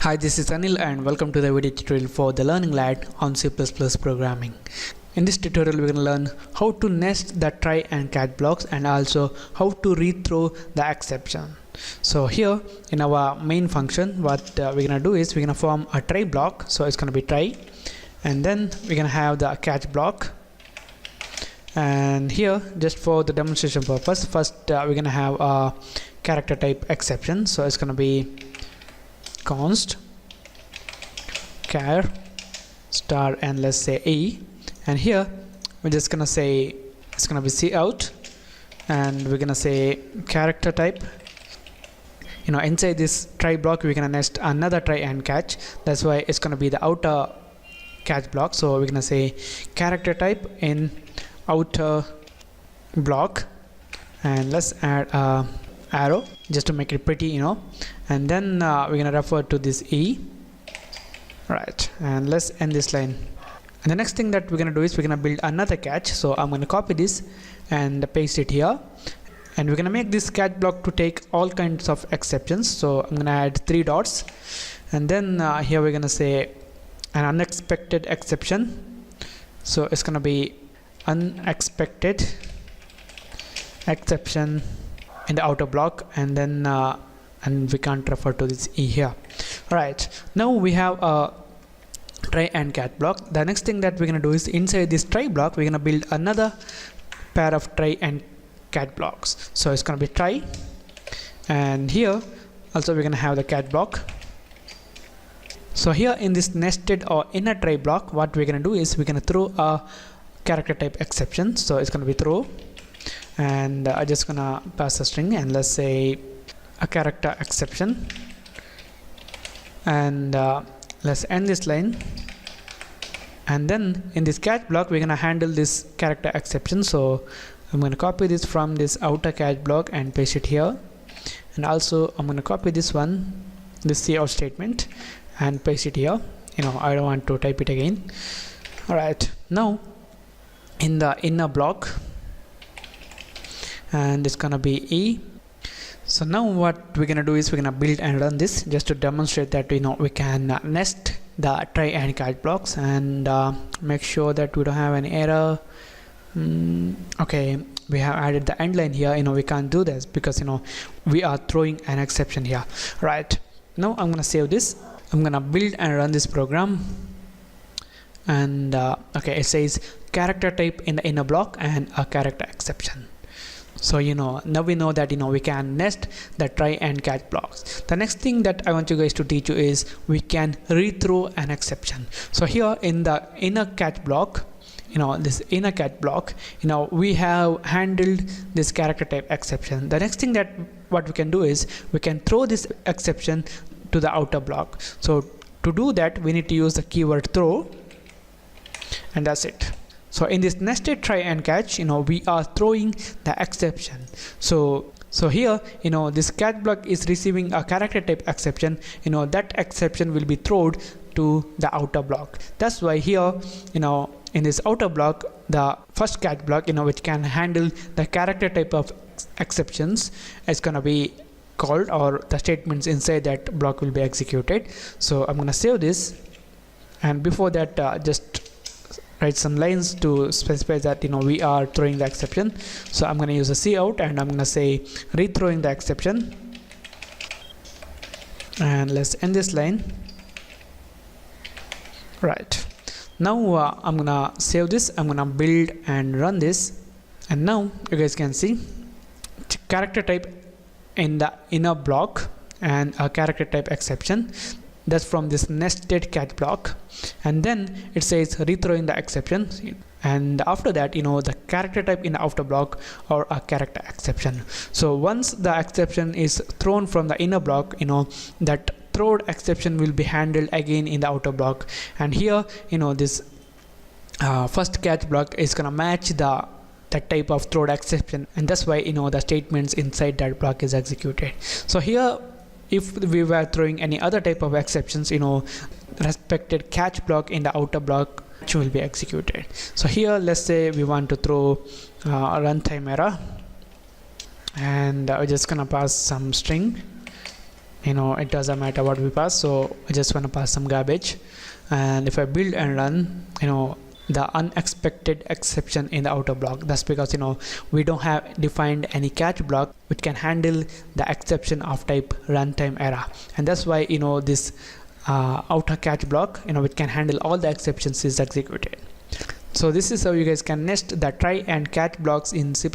Hi, this is Anil and welcome to the video tutorial for the Learning Lad on C++ programming. In this tutorial, we're going to learn how to nest the try and catch blocks and also how to rethrow the exception. So here in our main function, what we're going to do is we're going to form a try block. So it's going to be try, and then we're going to have the catch block. And here, just for the demonstration purpose, first we're going to have a character type exception. So it's going to be const char star and let's say e, and here we're just gonna say it's gonna be cout, and we're gonna say character type. Inside this try block we're gonna nest another try and catch. That's why it's gonna be the outer catch block. So we're gonna say character type in outer block, and let's add a arrow just to make it pretty, and then we're gonna refer to this e, right, and let's end this line. And the next thing that we're gonna do is we're gonna build another catch. So I'm gonna copy this and paste it here, and we're gonna make this catch block to take all kinds of exceptions. So I'm gonna add 3 dots, and then here we're gonna say an unexpected exception. So it's gonna be unexpected exception in the outer block, and then and we can't refer to this e here. Right, now we have a try and catch block. The next thing that we're going to do is inside this try block we're going to build another pair of try and catch blocks. So it's going to be try, and here also we're going to have the catch block. So here in this nested or inner try block, what we're going to do is we're going to throw a character type exception. So it's going to be throw, and I'm just gonna pass a string, and let's say a character exception, and let's end this line. And then in this catch block we're gonna handle this character exception. So I'm gonna copy this from this outer catch block and paste it here, and also I'm gonna copy this one, this cout statement, and paste it here. I don't want to type it again. Alright, now in the inner block, and it's gonna be e. So now what we're gonna do is we're gonna build and run this just to demonstrate that we can nest the try and catch blocks, and make sure that we don't have any error. Okay, we have added the end line here. We can't do this because we are throwing an exception here. Right, now I'm gonna save this. I'm gonna build and run this program, and okay, it says character type in the inner block and a character exception. So now we know that we can nest the try and catch blocks. The next thing that I want you guys to teach you is we can rethrow an exception. So here in the inner catch block, this inner catch block, we have handled this character type exception. The next thing that what we can do is we can throw this exception to the outer block. So to do that we need to use the keyword throw, and that's it. So in this nested try and catch, we are throwing the exception. So here, this catch block is receiving a character type exception. That exception will be thrown to the outer block. That's why here, in this outer block, the first catch block, which can handle the character type of exceptions, is gonna be called, or the statements inside that block will be executed. So I'm gonna save this, and before that, just write some lines to specify that we are throwing the exception. So I'm going to use a cout, and I'm going to say rethrowing the exception, and let's end this line. Right, now I'm going to save this. I'm going to build and run this, and now you guys can see character type in the inner block and a character type exception. That's from this nested catch block, and then it says rethrowing the exception, and after that the character type in the outer block or a character exception. So once the exception is thrown from the inner block, that thrown exception will be handled again in the outer block, and here this first catch block is gonna match that type of thrown exception, and that's why the statements inside that block is executed. So here, if we were throwing any other type of exceptions, respected catch block in the outer block will be executed. So here, let's say we want to throw a runtime error, and we're just gonna pass some string, it doesn't matter what we pass. So I just want to pass some garbage, and if I build and run, the unexpected exception in the outer block. That's because we don't have defined any catch block which can handle the exception of type runtime error, and that's why this outer catch block which can handle all the exceptions is executed. So this is how you guys can nest the try and catch blocks in C++,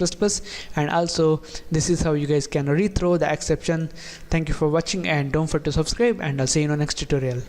and also this is how you guys can rethrow the exception. Thank you for watching, and don't forget to subscribe, and I'll see you in the next tutorial.